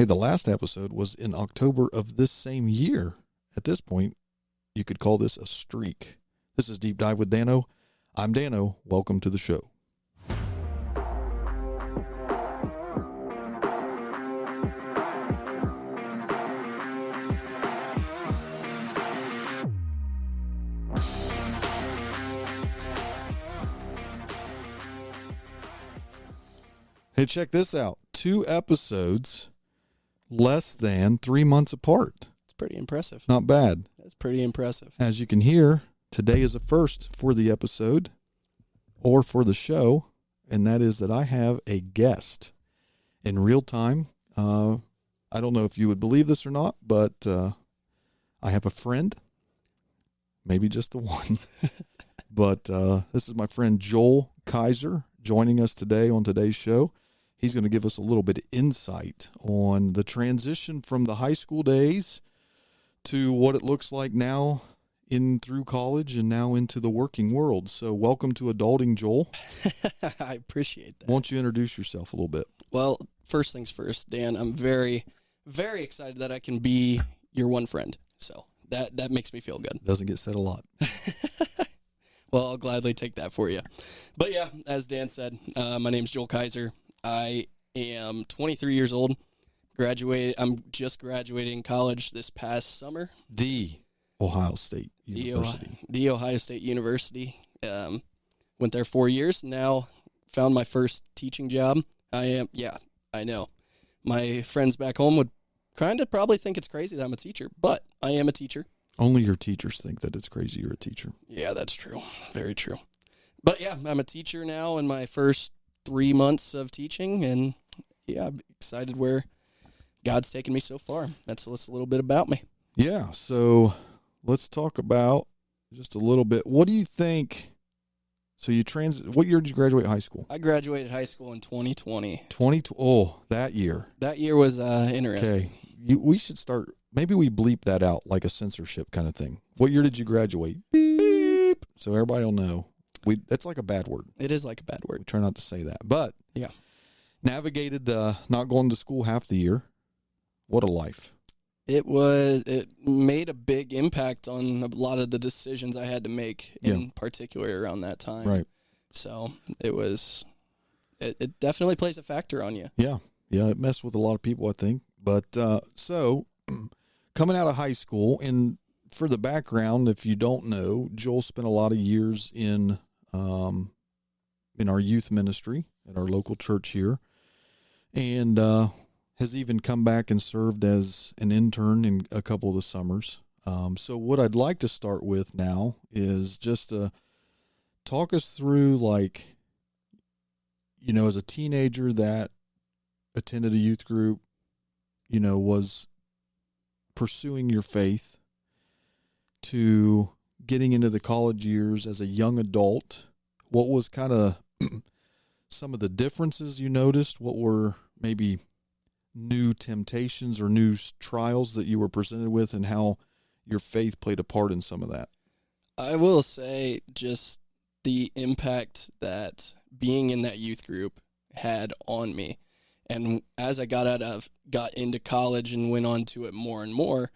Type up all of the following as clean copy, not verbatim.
Hey, the last episode was in October of this same year. At this point, you could call this a streak. This is Deep Dive with Dano. I'm Dano. Welcome to the show. Hey, check this out. 2 episodes less than 3 months apart. It's pretty impressive. Not bad. That's pretty impressive. As you can hear, today is a first for the episode or for the show, and that is that I have a guest in real time. I don't know if you would believe this or not, but I have a friend, maybe just the one. But this is my friend Joel Keiser joining us today on today's show. He's going to give us a little bit of insight on the transition from the high school days to what it looks like now through college and now into the working world. So welcome to Adulting, Joel. I appreciate that. Won't you introduce yourself a little bit? Well, first things first, Dan, I'm very, very excited that I can be your one friend. So that makes me feel good. Doesn't get said a lot. Well, I'll gladly take that for you. But yeah, as Dan said, my name's Joel Keiser. I am 23 years old. I'm just graduating college this past summer. The Ohio State University. The Ohio State University. Went there 4 years. Now found my first teaching job. I know. My friends back home would kind of probably think it's crazy that I'm a teacher, but I am a teacher. Only your teachers think that it's crazy you're a teacher. Yeah, that's true. Very true. But yeah, I'm a teacher now in my first 3 months of teaching, and yeah, I'm excited where God's taken me so far. That's a little bit about me. Yeah, so let's talk about just a little bit. What do you think? So what year did you graduate high school? I graduated high school in 2020. That year. That year was interesting. Okay, we should start. Maybe we bleep that out like a censorship kind of thing. What year did you graduate? Beep. So everybody will know. That's like a bad word. It is like a bad We word. try not to say that. But yeah, navigated not going to school half the year. What a life. It made a big impact on a lot of the decisions I had to make in particular around that time. Right. So it definitely plays a factor on you. Yeah. Yeah, it messed with a lot of people, I think. But so coming out of high school, and for the background, if you don't know, Joel spent a lot of years in our youth ministry at our local church here, and has even come back and served as an intern in a couple of the summers. So what I'd like to start with now is just to talk us through, like, as a teenager that attended a youth group, was pursuing your faith, to getting into the college years as a young adult. What was kind of some of the differences you noticed? What were maybe new temptations or new trials that you were presented with, and how your faith played a part in some of that? I will say just the impact that being in that youth group had on me. And as I got into college and went on to it more and more,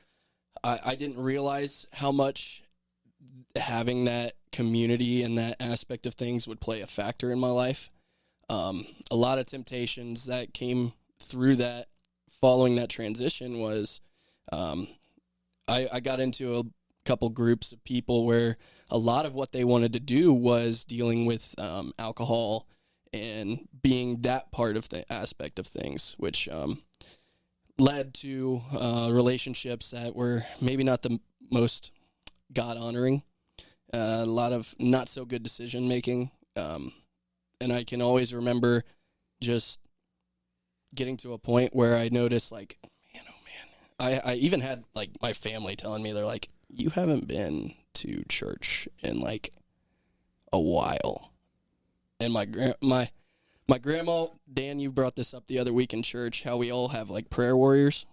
I didn't realize how much having that community and that aspect of things would play a factor in my life. A lot of temptations that came through that following that transition was I got into a couple groups of people where a lot of what they wanted to do was dealing with alcohol and being that part of the aspect of things, which led to relationships that were maybe not the most God-honoring, a lot of not-so-good decision-making, and I can always remember just getting to a point where I noticed, like, man, oh man, I even had, like, my family telling me, they're like, you haven't been to church in, like, a while. And my grandma, Dan, you brought this up the other week in church, how we all have, like, prayer warriors.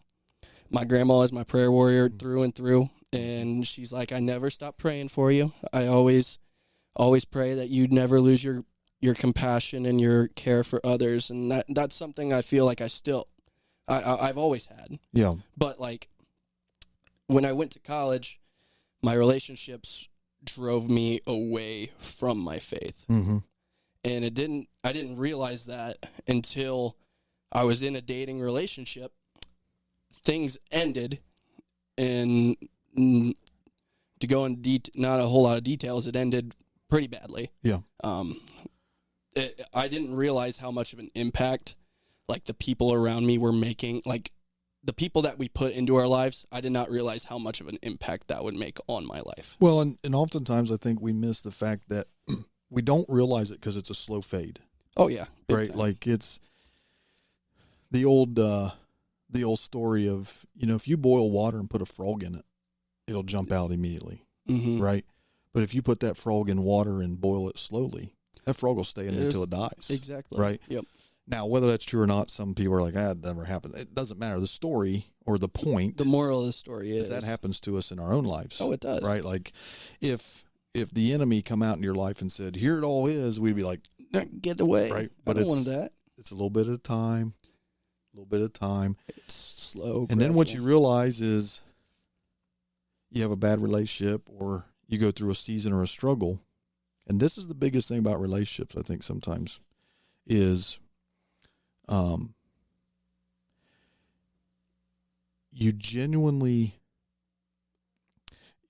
My grandma is my prayer warrior through and through, and she's like, I never stop praying for you. I always pray that you never lose your compassion and your care for others, and that's something I feel like I still I've always had. Yeah. But like when I went to college, my relationships drove me away from my faith. Mm-hmm. And I didn't realize that until I was in a dating relationship. Things ended, and to go in not a whole lot of details, it ended pretty badly. Yeah. I didn't realize how much of an impact like the people around me were making, like the people that we put into our lives. I did not realize how much of an impact that would make on my life. Well, and oftentimes I think we miss the fact that we don't realize it because it's a slow fade. Oh yeah, right? time. Like it's the old story of, if you boil water and put a frog in it, it'll jump out immediately, Mm-hmm. right? But if you put that frog in water and boil it slowly, that frog will stay in there until it dies. Exactly. Right? Yep. Now, whether that's true or not, some people are like, it never happened. It doesn't matter. The story or the point. The moral of the story is that happens to us in our own lives. Oh, it does. Right? Like if the enemy come out in your life and said, here it all is, we'd be like, get away. Right? But I don't want that. It's a little bit at a time. It's slow. And then what you realize is you have a bad relationship or you go through a season or a struggle. And this is the biggest thing about relationships, I think, sometimes, is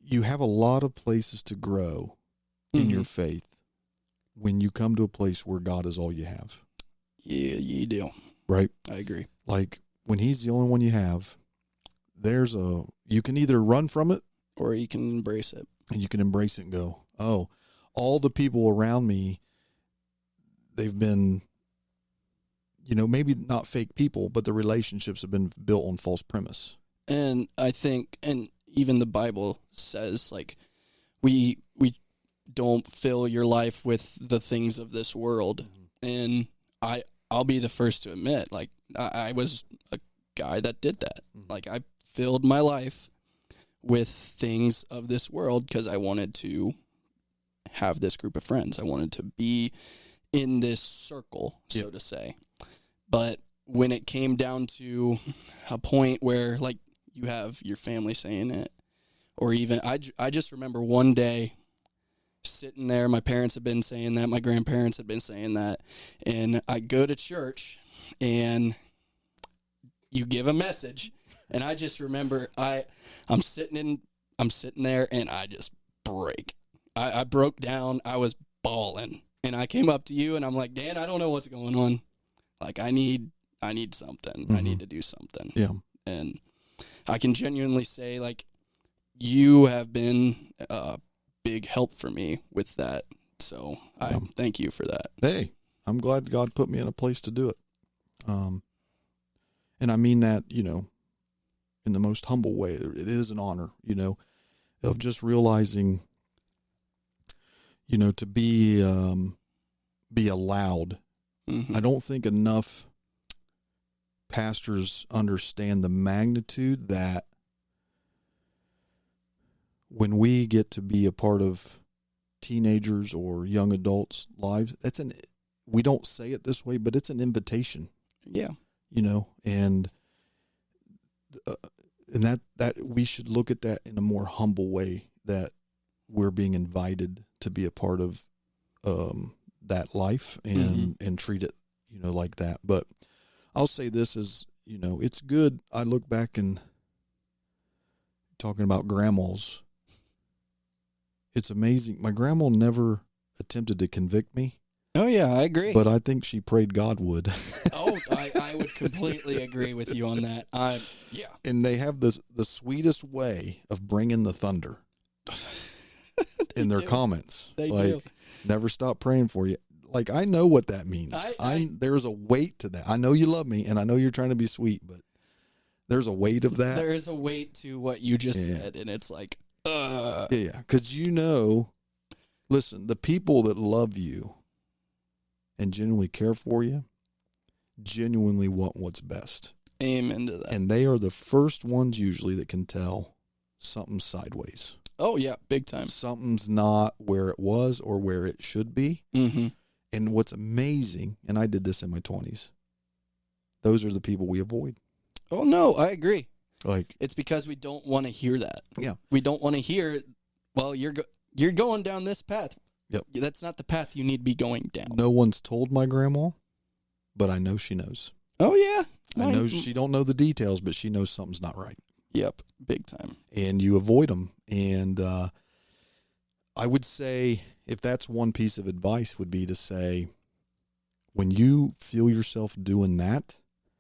you have a lot of places to grow in your faith when you come to a place where God is all you have. Yeah, you do. Right? I agree. Like when he's the only one you have, you can either run from it or you can embrace it. And you can embrace it and go, oh, all the people around me, they've been, maybe not fake people, but the relationships have been built on false premise. And I think, and even the Bible says, like, we don't fill your life with the things of this world. And I'll be the first to admit, like, I was a guy that did that. Like, I filled my life with things of this world because I wanted to have this group of friends. I wanted to be in this circle, so to say. But when it came down to a point where, like, you have your family saying it, or even, I just remember one day sitting there, my parents had been saying that, my grandparents had been saying that, and I go to church, and you give a message, and I just remember I'm sitting there, and I just break. I broke down. I was bawling, and I came up to you, and I'm like, Dan, I don't know what's going on. Like, I need something. I need to do something. Yeah. And I can genuinely say, like, you have been a big help for me with that. So I thank you for that. Hey, I'm glad God put me in a place to do it. And I mean that, in the most humble way. It is an honor, of just realizing, to be allowed. I don't think enough pastors understand the magnitude that when we get to be a part of teenagers or young adults' lives, we don't say it this way, but it's an invitation. Yeah. And that we should look at that in a more humble way, that we're being invited to be a part of that life and treat it, like that. But I'll say this is, it's good. I look back and talking about grandmas, it's amazing. My grandma never attempted to convict me. Oh, yeah, I agree. But I think she prayed God would. I would completely agree with you on that. Yeah. And they have the sweetest way of bringing the thunder in their comments. They do. Never stop praying for you. Like, I know what that means. There's a weight to that. I know you love me, and I know you're trying to be sweet, but there's a weight of that. There is a weight to what you just said, and it's like, Yeah, because listen, the people that love you and genuinely care for you genuinely want what's best. Amen to that. And they are the first ones usually that can tell something's sideways. Oh, yeah, big time. Something's not where it was or where it should be. Mm-hmm. And what's amazing, and I did this in my 20s, those are the people we avoid. Oh, no, I agree. Like, It's because we don't want to hear that. Yeah. We don't want to hear, well, you're going down this path. Yep. That's not the path you need to be going down. no one's told my grandma, but I know she knows. Oh, yeah. I know she don't know the details, but she knows something's not right. Yep, big time. And you avoid them. And I would say, if that's one piece of advice, would be to say, when you feel yourself doing that,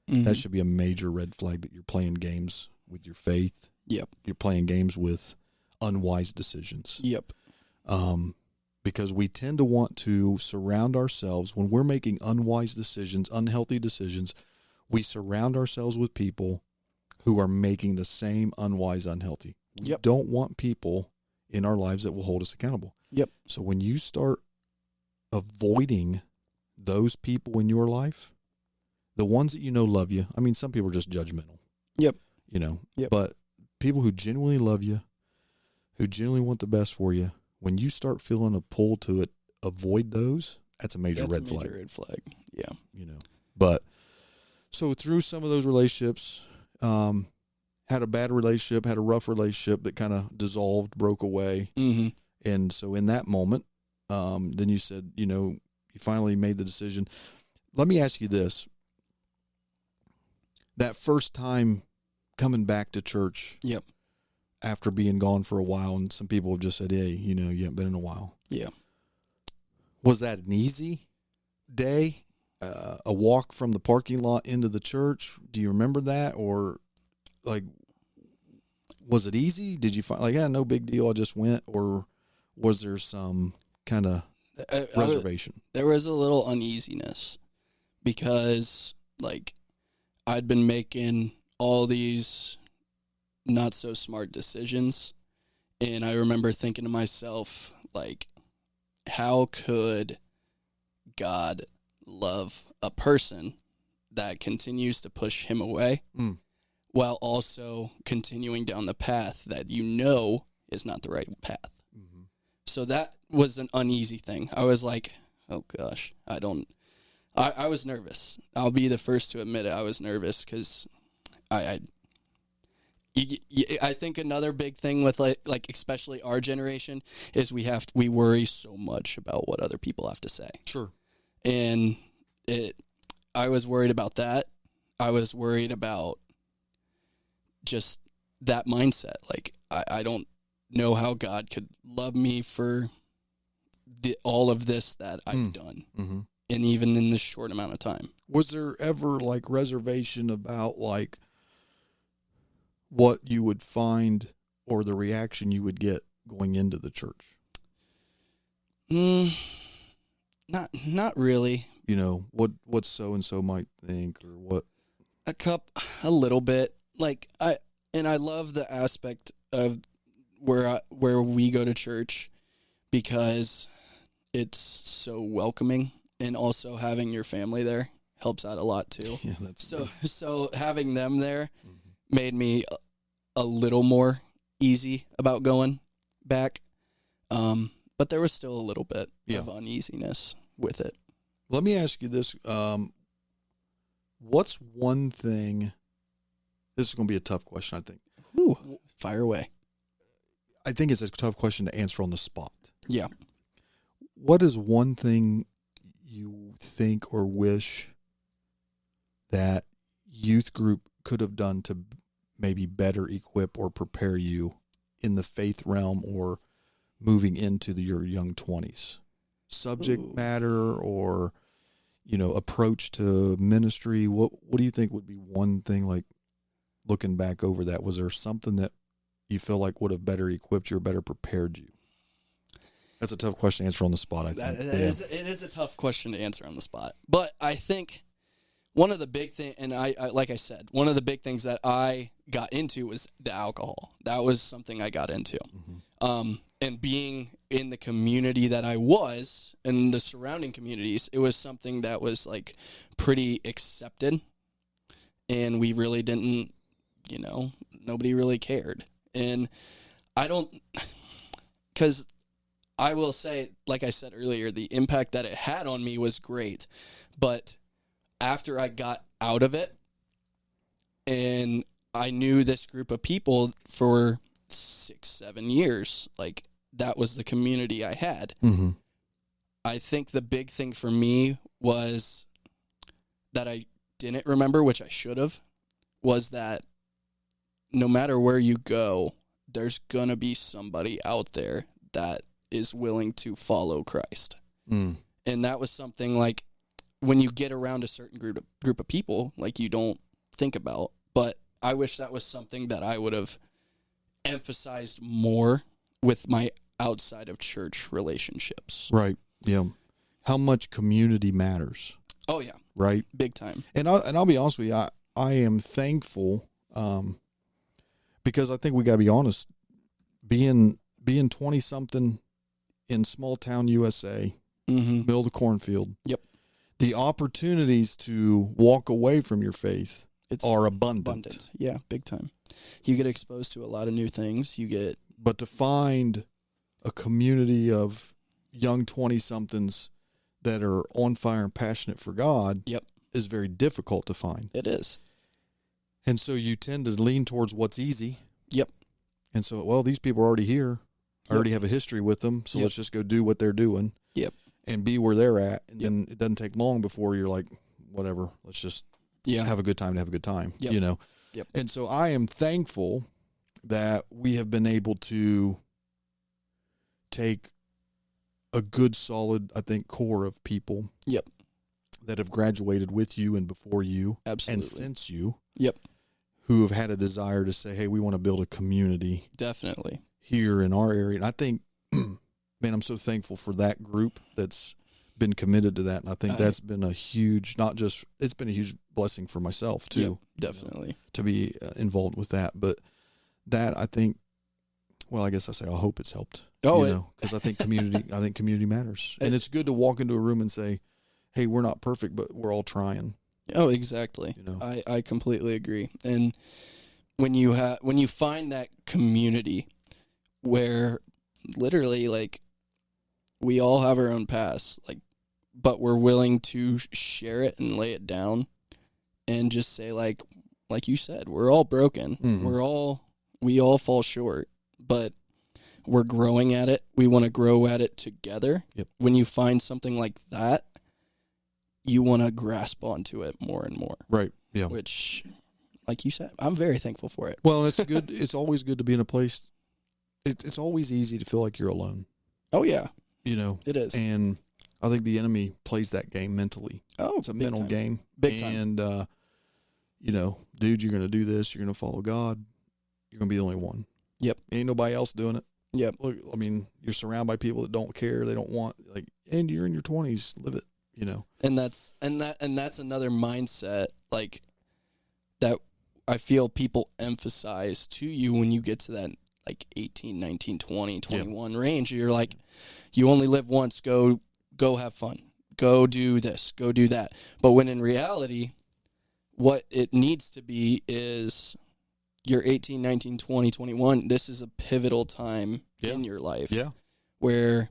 that should be a major red flag that you're playing games with your faith. Yep. You're playing games with unwise decisions. Yep. Because we tend to want to surround ourselves, when we're making unwise decisions, unhealthy decisions, we surround ourselves with people who are making the same unwise, unhealthy. We don't want people in our lives that will hold us accountable. Yep. So when you start avoiding those people in your life, the ones that you know love you, I mean, some people are just judgmental. Yep. You know, Yep. but people who genuinely love you, who genuinely want the best for you, when you start feeling a pull to it, avoid those. That's a major red flag. Red flag. Yeah. You know, but so through some of those relationships, had a bad relationship, had a rough relationship that kind of dissolved, broke away. Mm-hmm. And so in that moment, then you said, you know, you finally made the decision. Let me ask you this. That first time coming back to church. Yep. After being gone for a while, and some people have just said, hey, you know, you haven't been in a while. Yeah. Was that an easy day? A walk from the parking lot into the church? Do you remember that? Or, like, was it easy? Did you find, like, yeah, no big deal, I just went? Or was there some kind of reservation? There was a little uneasiness because, like, I'd been making all these not so smart decisions, and I remember thinking to myself, like, how could God love a person that continues to push him away while also continuing down the path that you know is not the right path? Mm-hmm. So that was an uneasy thing. I was like, oh gosh, I was nervous. I'll be the first to admit it. I was nervous because I think another big thing with like especially our generation is we worry so much about what other people have to say. Sure. And I was worried about that. I was worried about just that mindset. Like, I don't know how God could love me for all of this that I've done. Mm-hmm. And even in this short amount of time. Was there ever, like, reservation about, like, what you would find or the reaction you would get going into the church? Not really. You know, what so-and-so might think, or what? A little bit. Like, I love the aspect of where we go to church because it's so welcoming, and also having your family there helps out a lot too. Yeah, that's so having them there made me a little more easy about going back. But there was still a little bit of uneasiness with it. Let me ask you this. What's one thing, this is going to be a tough question, I think. Ooh, fire away. I think it's a tough question to answer on the spot. Yeah. What is one thing you think or wish that youth group could have done to maybe better equip or prepare you in the faith realm or moving into your young 20s? Subject matter or, you know, approach to ministry. What do you think would be one thing, like, looking back over that? Was there something that you feel like would have better equipped you or better prepared you? That's a tough question to answer on the spot, I think. It is a tough question to answer on the spot. But I think one of the big things, and I like I said, one of the big things that I got into was the alcohol. That was something I got into. Mm-hmm. And being in the community that I was, and the surrounding communities, it was something that was, like, pretty accepted. And we really didn't, you know, nobody really cared. And because I will say, like I said earlier, the impact that it had on me was great. But after I got out of it, And I knew this group of people for 6-7 years. Like, that was the community I had. Mm-hmm. I think the big thing for me was that I didn't remember, which I should have, was that no matter where you go, there's going to be somebody out there that is willing to follow Christ. Mm. And that was something, like, when you get around a certain group of people, like, you don't think about. But I wish that was something that I would have emphasized more with my outside of church relationships. Right. Yeah. How much community matters. Oh, yeah. Right. Big time. And I'll be honest with you, I am thankful, because I think we got to be honest, being 20 something in small town USA, middle of the cornfield. Yep. The opportunities to walk away from your faith are abundant. Yeah, big time. You get exposed to a lot of new things. But to find a community of young 20-somethings that are on fire and passionate for God is very difficult to find. It is. And so you tend to lean towards what's easy. Yep. And so, well, these people are already here. I already have a history with them, so let's just go do what they're doing. Yep. And be where they're at. And then it doesn't take long before you're like, whatever, let's just have a good time to have a good time, you know? Yep. And so I am thankful that we have been able to take a good, solid, I think, core of people that have graduated with you and before you and since you who have had a desire to say, hey, we want to build a community definitely here in our area. And I think, man, I'm so thankful for that group that's been committed to that. And I think that's been a huge, it's been a huge blessing for myself too. Yep, definitely. To be involved with that. But that, I think, well, I guess I hope it's helped. Oh, because I think community matters. And it's good to walk into a room and say, hey, we're not perfect, but we're all trying. Oh, exactly. I completely agree. And when you find that community where literally, like, we all have our own past, like, but we're willing to share it and lay it down and just say, like you said, we're all broken. Mm-hmm. We all fall short, but we're growing at it. We want to grow at it together. Yep. When you find something like that, you want to grasp onto it more and more. Right. Yeah. Which, like you said, I'm very thankful for it. Well, it's good. It's always good to be in a place. It's always easy to feel like you're alone. Oh, yeah. It is. And I think the enemy plays that game mentally. Oh, it's a mental game. Big time. And, dude, you're going to do this. You're going to follow God. You're going to be the only one. Yep. Ain't nobody else doing it. Yep. Look, I mean, you're surrounded by people that don't care. They don't want, and you're in your 20s. Live it, And that's another mindset, like, that I feel people emphasize to you when you get to that, like, 18, 19, 20, 21 range. You're like, you only live once. Go have fun. Go do this. Go do that. But when in reality, what it needs to be is you're 18, 19, 20, 21. This is a pivotal time in your life where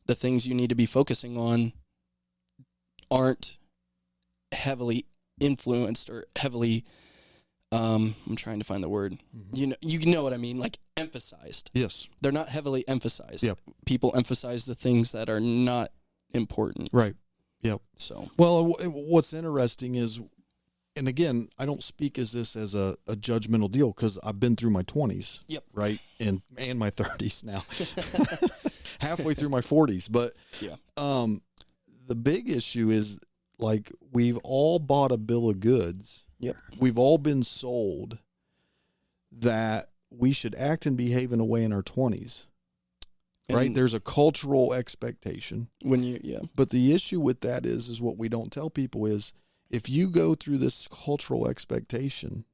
the things you need to be focusing on aren't heavily influenced or heavily, I'm trying to find the word. Mm-hmm. You know what I mean? Like, emphasized. Yes. They're not heavily emphasized. Yep. People emphasize the things that are not important. Right. Yep. So, well, what's interesting is, and again, I don't speak as a judgmental deal because I've been through my 20s. Yep. Right. And my 30s now. Halfway through my 40s. But the big issue is, like, we've all bought a bill of goods. Yep. We've all been sold that we should act and behave in a way in our 20s. Right? There's a cultural expectation. But the issue with that is what we don't tell people is, if you go through this cultural expectation,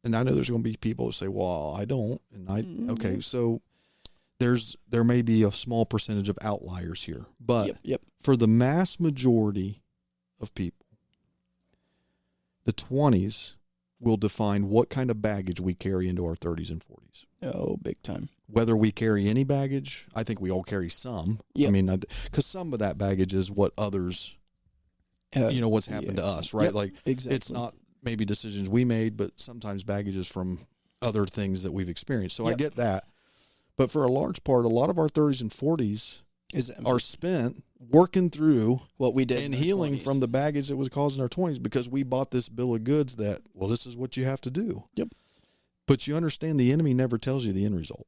and I know there's going to be people who say, well, I don't. And okay, so there may be a small percentage of outliers here. But for the mass majority of people, the 20s will define what kind of baggage we carry into our 30s and 40s. Oh, big time. Whether we carry any baggage, I think we all carry some. Yep. I mean, because some of that baggage is what others, what's happened to us, right? Yep. Like, exactly. It's not, maybe decisions we made, but sometimes baggages from other things that we've experienced. So I get that. But for a large part, a lot of our 30s and 40s are spent working through what we did and healing from the baggage that was caused in our 20s, because we bought this bill of goods that, well, this is what you have to do. Yep. But you understand the enemy never tells you the end result.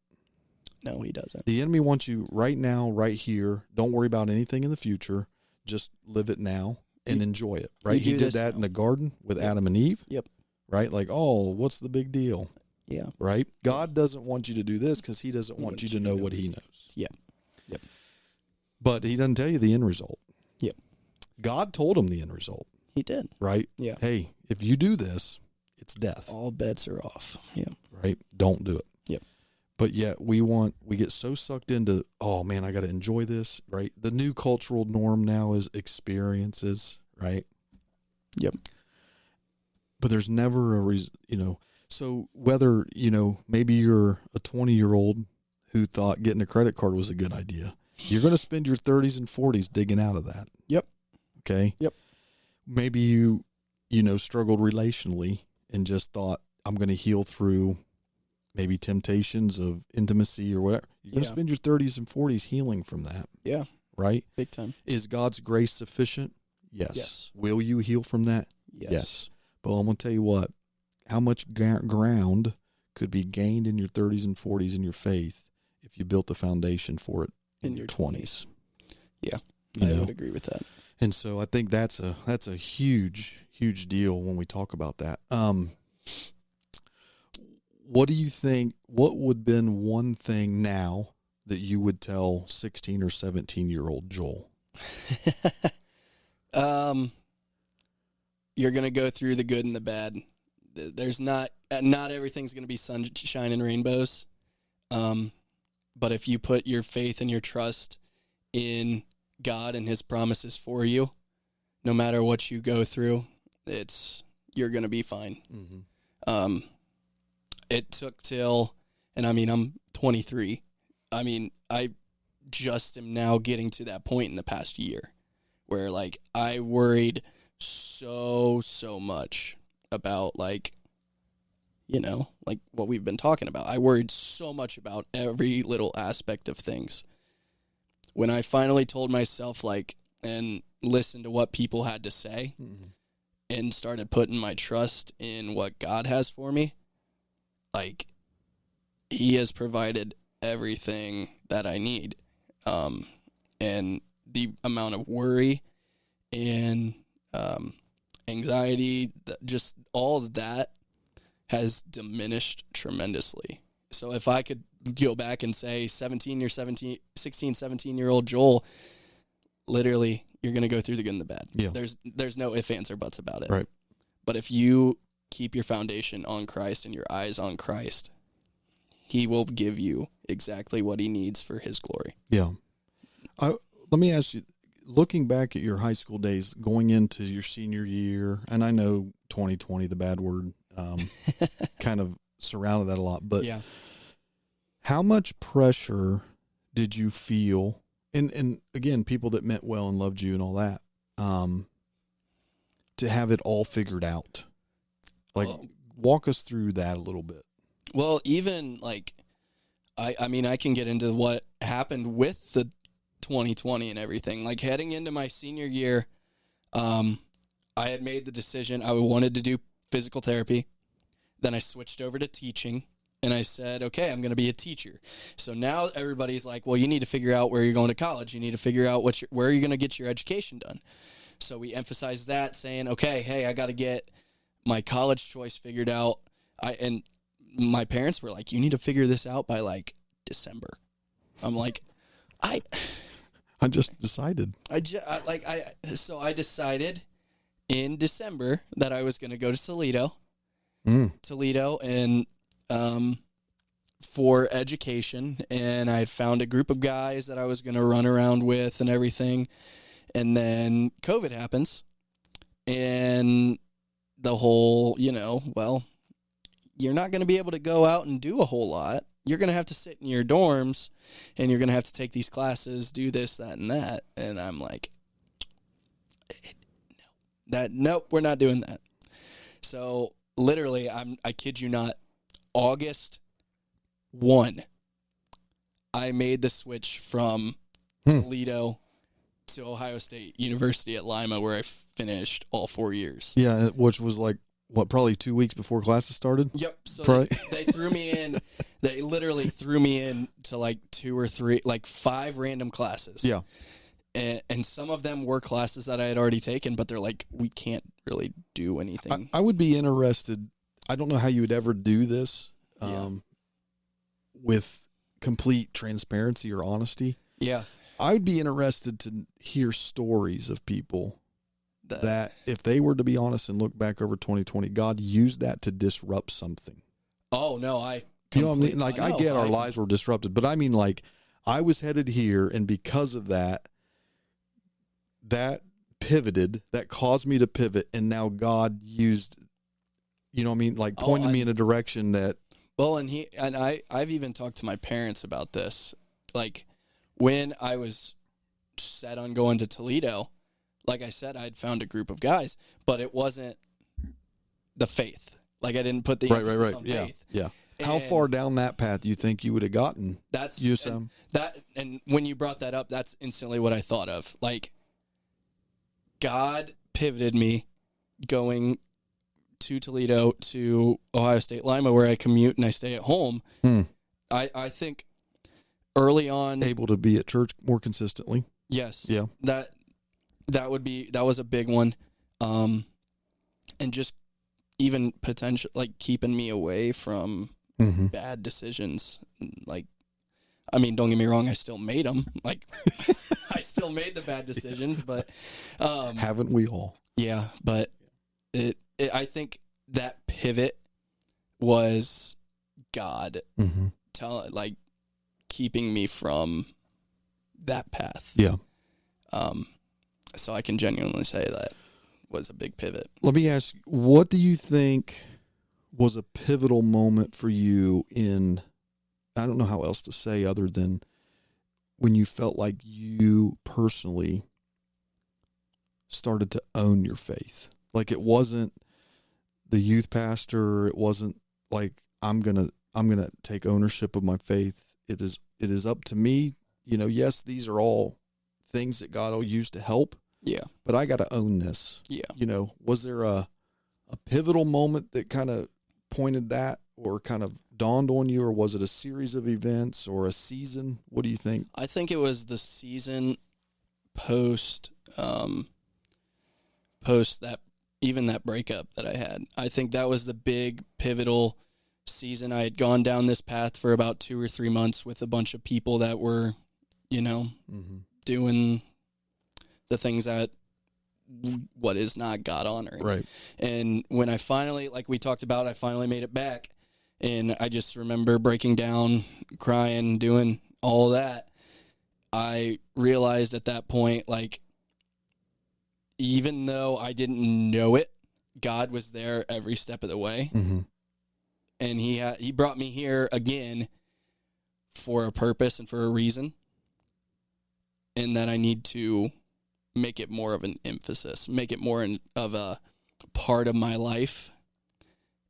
No, he doesn't. The enemy wants you right now, right here. Don't worry about anything in the future. Just live it now and enjoy it, right? He did that in the garden with Adam and Eve. Yep. Right? Like, oh, what's the big deal? Yeah. Right? God doesn't want you to do this because he doesn't want you to know what he knows. Yeah. Yep. But he doesn't tell you the end result. Yep. God told him the end result. He did. Right? Yeah. Hey, if you do this, it's death. All bets are off. Yeah. Right? Don't do it. Yep. But yet we get so sucked into, oh man, I got to enjoy this, right? The new cultural norm now is experiences, right? Yep. But there's never a reason, so whether, maybe you're a 20-year-old who thought getting a credit card was a good idea, you're going to spend your 30s and 40s digging out of that. Yep. Okay. Yep. Maybe you struggled relationally and just thought, I'm going to heal through maybe temptations of intimacy or whatever. You're going to spend your 30s and 40s healing from that. Yeah. Right? Big time. Is God's grace sufficient? Yes. Will you heal from that? Yes. But I'm going to tell you what, how much ground could be gained in your 30s and 40s in your faith if you built the foundation for it in your 20s. Yeah. I would agree with that. And so I think that's a huge, huge deal when we talk about that. What do you think, what would have been one thing now that you would tell 16 or 17-year-old Joel? You're going to go through the good and the bad. There's not everything's going to be sunshine and rainbows. But if you put your faith and your trust in God and his promises for you, no matter what you go through, you're going to be fine. Mm-hmm. It took and I'm 23. I just am now getting to that point in the past year where I worried so much about what we've been talking about. I worried so much about every little aspect of things. When I finally told myself and listened to what people had to say and started putting my trust in what God has for me, he has provided everything that I need. And the amount of worry and anxiety, just all of that has diminished tremendously. So if I could go back and say 16, 17-year-old Joel, literally, you're going to go through the good and the bad. Yeah. There's no ifs, ands, or buts about it. Right. But if you keep your foundation on Christ and your eyes on Christ, he will give you exactly what he needs for his glory. Yeah. Let me ask you, looking back at your high school days, going into your senior year, and I know 2020, the bad word, kind of surrounded that a lot, but how much pressure did you feel? And again, people that meant well and loved you and all that, to have it all figured out. Walk us through that a little bit. Well, even I can get into what happened with the 2020 and everything. Heading into my senior year, I had made the decision I wanted to do physical therapy. Then I switched over to teaching, and I said, okay, I'm going to be a teacher. So now everybody's like, well, you need to figure out where you're going to college. You need to figure out where you're going to get your education done. So we emphasized that, saying, okay, hey, I got to get my college choice figured out. And my parents were like, you need to figure this out by December. I'm like, I just decided. So I decided in December that I was going to go to Toledo, and for education, and I had found a group of guys that I was going to run around with and everything, and then COVID happens, and the whole, you're not going to be able to go out and do a whole lot. You're going to have to sit in your dorms, and you're going to have to take these classes, do this, that, and that. And I'm like, nope, we're not doing that. So literally, I kid you not, August 1, I made the switch from Toledo to Ohio State University at Lima, where I finished all 4 years. Yeah, which was like, what, probably 2 weeks before classes started? Yep. So they threw me in. They literally threw me in to like 2 or 3, like 5 random classes. Yeah. And some of them were classes that I had already taken, but they're like, we can't really do anything. I would be interested. I don't know how you would ever do this with complete transparency or honesty. Yeah. I would be interested to hear stories of people that if they were to be honest and look back over 2020, God used that to disrupt something. Oh, no, you know what I mean? Like, I get our lives were disrupted, but I mean, like, I was headed here, and because of that pivoted, that caused me to pivot, and now God used, you know what I mean? Like, pointed me in a direction that... Well, and I've even talked to my parents about this. Like, when I was set on going to Toledo, like I said, I'd found a group of guys, but it wasn't the faith. Like, I didn't put the emphasis on faith. Yeah. How far down that path do you think you would have gotten? And when you brought that up, that's instantly what I thought of. Like, God pivoted me going to Toledo to Ohio State Lima, where I commute and I stay at home. I think early on, able to be at church more consistently. Yes. Yeah. That was a big one. And just even potential, like, keeping me away from bad decisions. Like, I mean, don't get me wrong, I still made them. Like, I still made the bad decisions, but haven't we all? Yeah, but I think that pivot was God keeping me from that path. Yeah. So I can genuinely say that was a big pivot. Let me ask, what do you think was a pivotal moment for you in, I don't know how else to say other than when you felt like you personally started to own your faith? Like, it wasn't the youth pastor. It wasn't like, I'm going to take ownership of my faith. It is up to me. You know, yes, these are all things that God will use to help. Yeah. But I got to own this. Yeah. You know, was there a pivotal moment that kind of pointed that or kind of dawned on you, or was it a series of events or a season? What do you think? I think it was the season post that, even that breakup that I had. I think that was the big pivotal season. I had gone down this path for about 2 or 3 months with a bunch of people that were, you know, doing the things that what is not God honoring. Right. And when I finally, like we talked about, I finally made it back, and I just remember breaking down, crying, doing all that. I realized at that point, like, even though I didn't know it, God was there every step of the way. And he brought me here again for a purpose and for a reason, and that I need to make it more of an emphasis, make it more of a part of my life,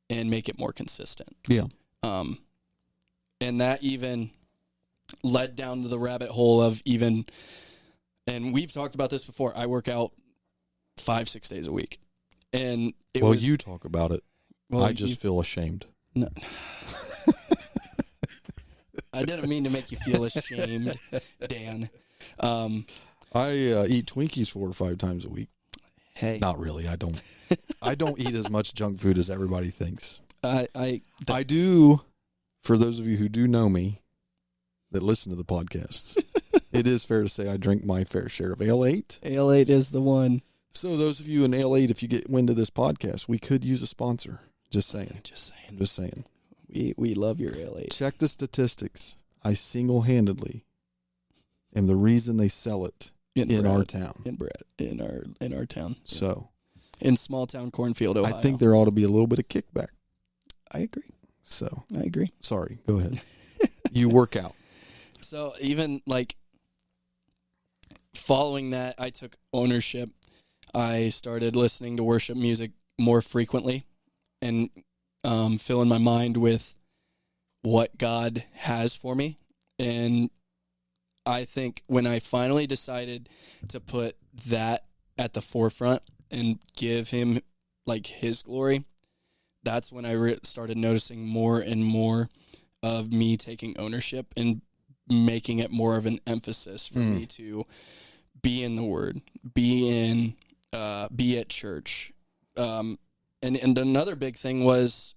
and make it more consistent. Yeah. And that even led down to the rabbit hole of even, and we've talked about this before, I work out 5-6 days a week. And you talk about it. Well, I just feel ashamed. No. I didn't mean to make you feel ashamed, Dan. I eat Twinkies 4 or 5 times a week. Hey, not really. I don't. I don't eat as much junk food as everybody thinks. I do. For those of you who do know me, that listen to the podcasts, it is fair to say I drink my fair share of Ale 8. Ale 8 is the one. So those of you in Ale 8, if you get wind of this podcast, we could use a sponsor. Just saying. Just saying. We love your Ale 8. Check the statistics. I single-handedly am the reason they sell it in our town. In our town. Yeah. So, in small town Cornfield, Ohio. I think there ought to be a little bit of kickback. I agree. So, I agree. Sorry, go ahead. You work out. So even like following that, I took ownership. I started listening to worship music more frequently. and filling my mind with what God has for me. And I think when I finally decided to put that at the forefront and give him like his glory, that's when I started noticing more and more of me taking ownership and making it more of an emphasis for me to be in the Word, be at church. And another big thing was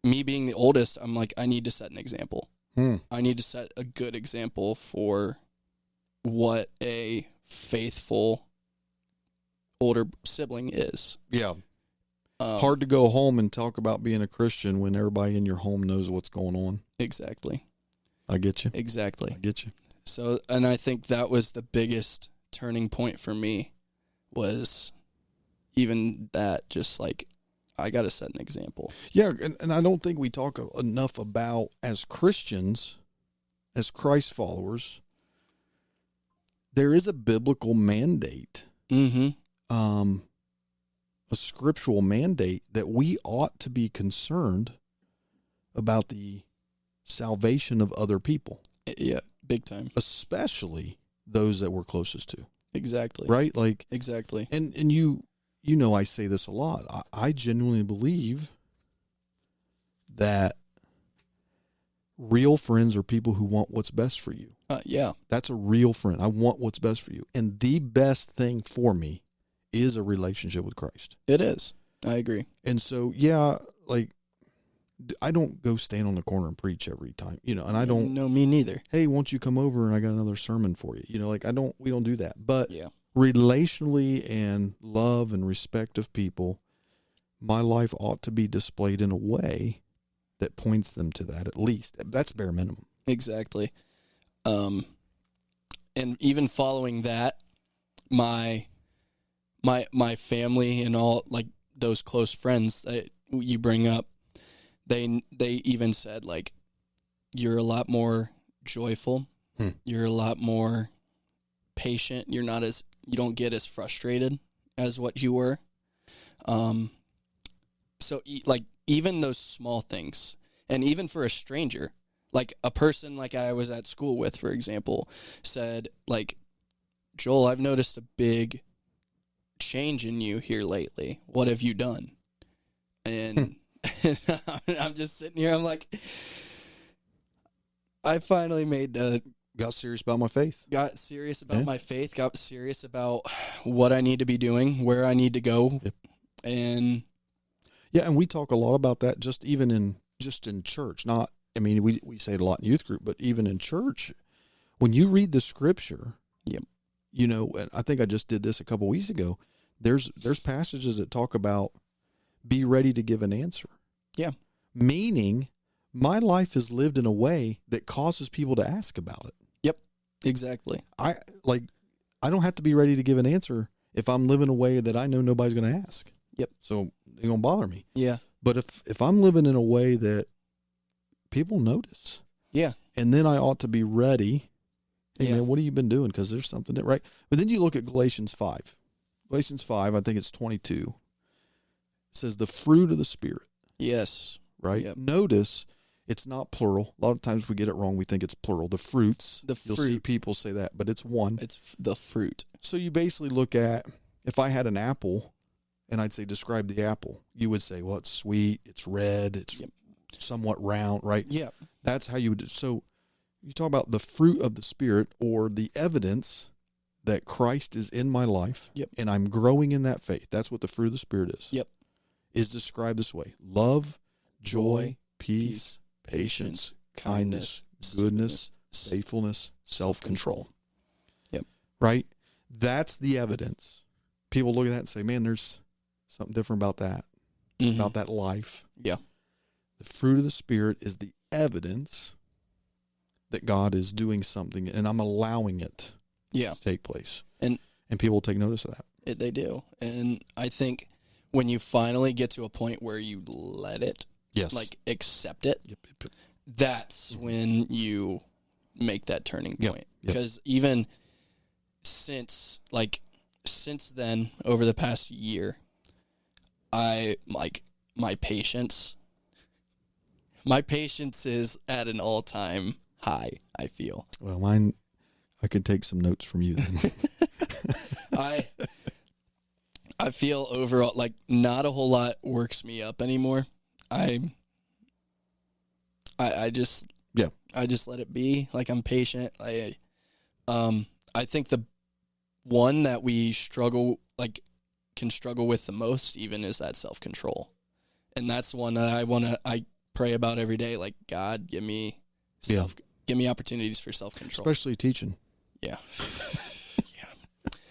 me being the oldest. I'm like, I need to set an example. I need to set a good example for what a faithful older sibling is. Yeah. Hard to go home and talk about being a Christian when everybody in your home knows what's going on. Exactly. I get you. Exactly. I get you. So, and I think that was the biggest turning point for me, was even that, just like, I got to set an example. Yeah, and I don't think we talk enough about, as Christians, as Christ followers, there is a biblical mandate, a scriptural mandate, that we ought to be concerned about the salvation of other people. Yeah, big time. Especially those that we're closest to. Exactly. Right? Like, exactly. And you know, I say this a lot. I genuinely believe that real friends are people who want what's best for you. Yeah. That's a real friend. I want what's best for you. And the best thing for me is a relationship with Christ. It is. I agree. And so, yeah, like, I don't go stand on the corner and preach every time, you know, and I don't. No, me neither. Hey, won't you come over and I got another sermon for you? You know, like, we don't do that. But yeah, relationally and love and respect of people, my life ought to be displayed in a way that points them to that, at least. That's bare minimum. Exactly. And even following that, my family and all, like, those close friends that you bring up, they even said, like, you're a lot more joyful. You're a lot more patient. You don't get as frustrated as what you were. So like, even those small things, and even for a stranger, like a person like I was at school with, for example, said, like, Joel, I've noticed a big change in you here lately. What have you done? And I'm just sitting here. I'm like, I finally got serious about my faith. Got serious about my faith. Got serious about what I need to be doing, where I need to go, and we talk a lot about that. Just in church. Not, I mean, we say it a lot in youth group, but even in church, when you read the scripture, you know, and I think I just did this a couple weeks ago. There's passages that talk about be ready to give an answer. Yeah. Meaning, my life is lived in a way that causes people to ask about it. Yep. Exactly. I don't have to be ready to give an answer if I'm living a way that I know nobody's going to ask. Yep. So it don't bother me. Yeah. But if I'm living in a way that people notice. Yeah. And then I ought to be ready. Hey, man, what have you been doing? Because there's something that, right? But then you look at Galatians 5. Galatians 5, I think it's 22. It says the fruit of the Spirit. Yes. Right? Yep. Notice it's not plural. A lot of times we get it wrong. We think it's plural. The fruits. You'll see people say that, but it's one. It's the fruit. So you basically look at, if I had an apple and I'd say, describe the apple, you would say, well, it's sweet, it's red, it's somewhat round, right? Yeah. That's how you would. So you talk about the fruit of the Spirit, or the evidence that Christ is in my life, and I'm growing in that faith. That's what the fruit of the Spirit is. Yep. Is described this way: love, joy, peace, patience, kindness, goodness, faithfulness, self-control. Yep. Right? That's the evidence. People look at that and say, man, there's something different about that, about that life. Yeah. The fruit of the Spirit is the evidence that God is doing something, and I'm allowing it to take place. And people will take notice of that. They do. And I think when you finally get to a point where you let it, like, accept it, that's when you make that turning point. Because even since then, over the past year, my patience. My patience is at an all-time high, I feel. Well, I could take some notes from you then. I feel overall like not a whole lot works me up anymore. I just let it be. Like, I'm patient. I think the one that we can struggle with the most even is that self-control. And that's one that I pray about every day. Like, God, give me opportunities for self-control. Especially teaching. Yeah. Yeah.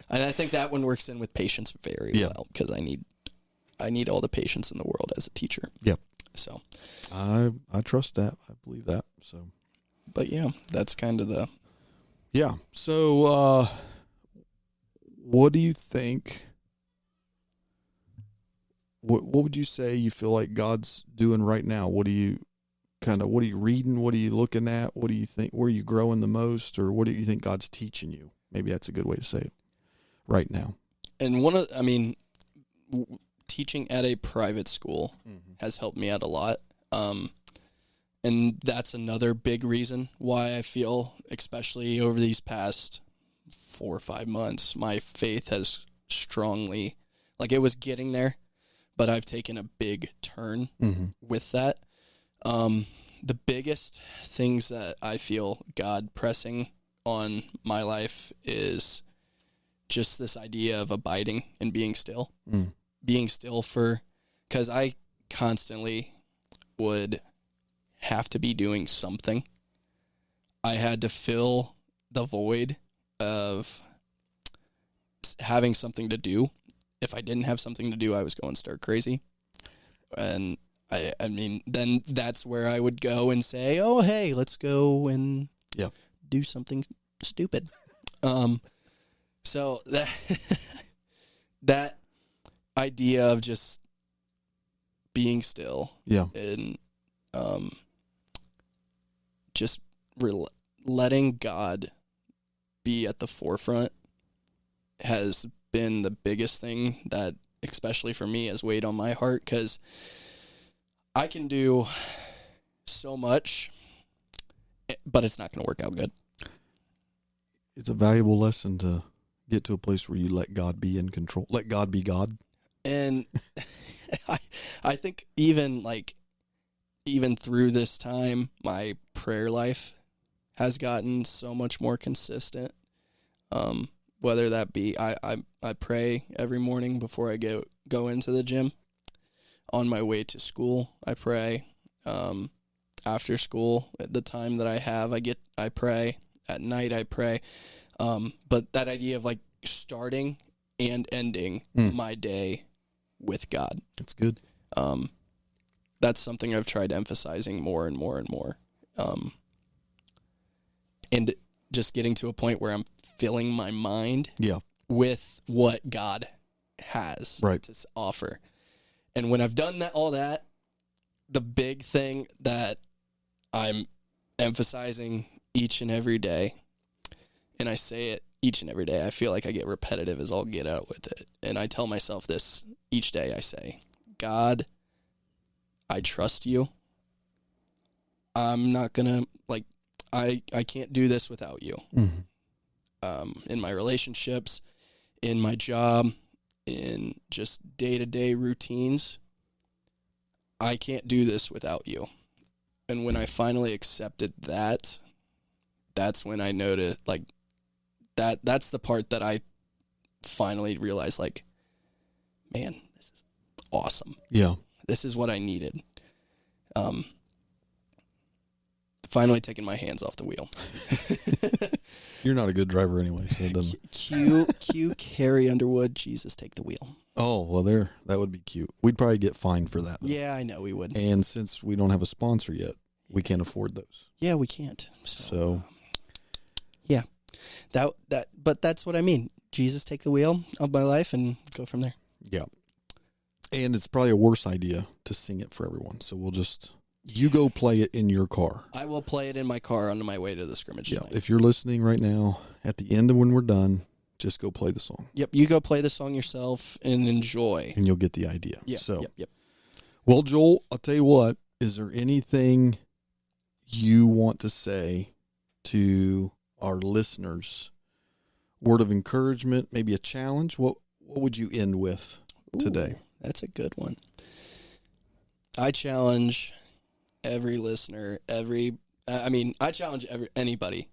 And I think that one works in with patience very well, because I need all the patience in the world as a teacher. Yep. So I trust that. I believe that. So, but yeah, that's kind of the. Yeah. So, what do you think? What would you say you feel like God's doing right now? What are you reading? What are you looking at? What do you think? Where are you growing the most? Or what do you think God's teaching you? Maybe that's a good way to say it right now. And teaching at a private school has helped me out a lot. And that's another big reason why I feel, especially over these past 4 or 5 months, my faith has strongly, like, it was getting there, but I've taken a big turn with that. The biggest things that I feel God pressing on my life is just this idea of abiding and being still. Being still because I constantly would have to be doing something. I had to fill the void of having something to do. If I didn't have something to do, I was going stir crazy. And I mean, then that's where I would go and say, oh, hey, let's go and do something stupid. So that idea of just being still and just letting God be at the forefront has been the biggest thing that, especially for me, has weighed on my heart, because I can do so much, but it's not going to work out good. It's a valuable lesson to get to a place where you let God be in control. Let God be God. And I think even through this time, my prayer life has gotten so much more consistent. Whether that be, I pray every morning before I go into the gym. On my way to school, I pray. After school, at the time that I have, I pray. At night, I pray. But that idea of, like, starting and ending my day with God. That's good. That's something I've tried emphasizing more and more and more. And just getting to a point where I'm filling my mind with what God has to offer. And when I've done all that, the big thing that I'm emphasizing each and every day, and I say it each and every day, I feel like I get repetitive as I'll get out with it. And I tell myself this each day. I say, God, I trust you. I'm not going to, I can't do this without you. In my relationships, in my job, in just day-to-day routines, I can't do this without you. And when I finally accepted that, that's when I noticed, that's the part that I finally realized, man, this is awesome. Yeah. This is what I needed. Finally taking my hands off the wheel. You're not a good driver anyway, so it doesn't. Cue Carrie Underwood, Jesus, take the wheel. Oh, well, that would be cute. We'd probably get fined for that, though. Yeah, I know we would. And since we don't have a sponsor yet, we can't afford those. Yeah, we can't. So yeah. But that's what I mean. Jesus, take the wheel of my life and go from there. Yeah. And it's probably a worse idea to sing it for everyone. So we'll just, you go play it in your car. I will play it in my car on my way to the scrimmage tonight. If you're listening right now, at the end of when we're done, just go play the song. Yep, you go play the song yourself and enjoy. And you'll get the idea. Yep, so, yep. Well, Joel, I'll tell you what, is there anything you want to say to our listeners? Word of encouragement, maybe a challenge? What would you end with today? Ooh, that's a good one. I challenge every listener, I challenge anybody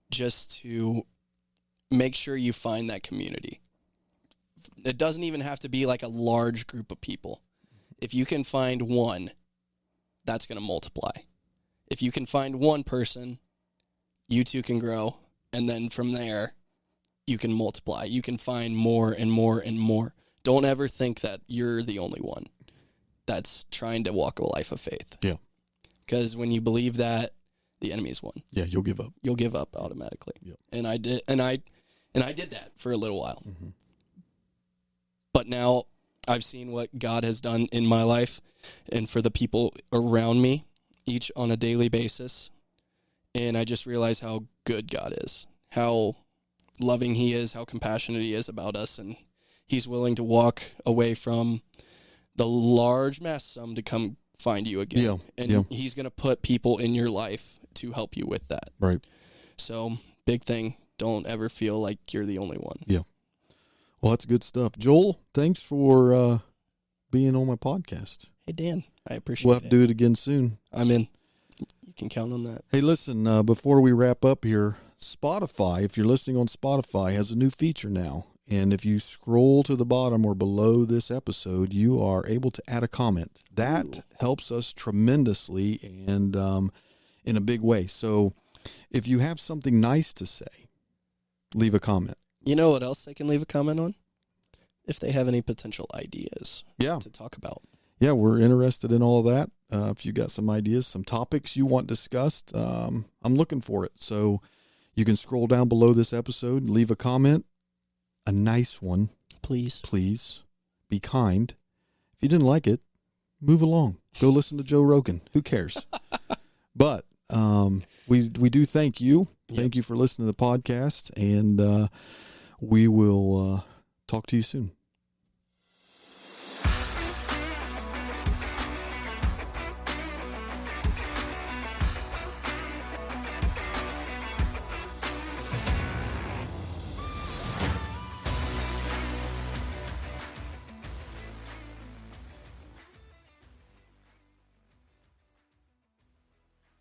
just to make sure you find that community. It doesn't even have to be like a large group of people. If you can find one, that's going to multiply. If you can find one person, you two can grow. And then from there, you can multiply. You can find more and more and more. Don't ever think that you're the only one that's trying to walk a life of faith. Yeah. Because when you believe that, the enemy's won. Yeah, you'll give up. You'll give up automatically. Yep. And I did that for a little while. Mm-hmm. But now I've seen what God has done in my life and for the people around me, each on a daily basis. And I just realize how good God is, how loving he is, how compassionate he is about us. And he's willing to walk away from the large mass sum to come find you again. Yeah. And he's going to put people in your life to help you with that. Right. So big thing. Don't ever feel like you're the only one. Yeah. Well, that's good stuff. Joel, thanks for being on my podcast. Hey, Dan, I appreciate it. We'll have to do it again soon. I'm in. You can count on that. Hey, listen, before we wrap up here, Spotify, if you're listening on Spotify, has a new feature now. And if you scroll to the bottom or below this episode, you are able to add a comment. That helps us tremendously and in a big way. So if you have something nice to say, leave a comment. You know what else they can leave a comment on? If they have any potential ideas to talk about. Yeah, we're interested in all of that. If you got some ideas, some topics you want discussed, I'm looking for it. So you can scroll down below this episode, leave a comment, a nice one. Please. Please. Be kind. If you didn't like it, move along. Go listen to Joe Rogan. Who cares? But we do thank you. Thank you for listening to the podcast, and we will talk to you soon.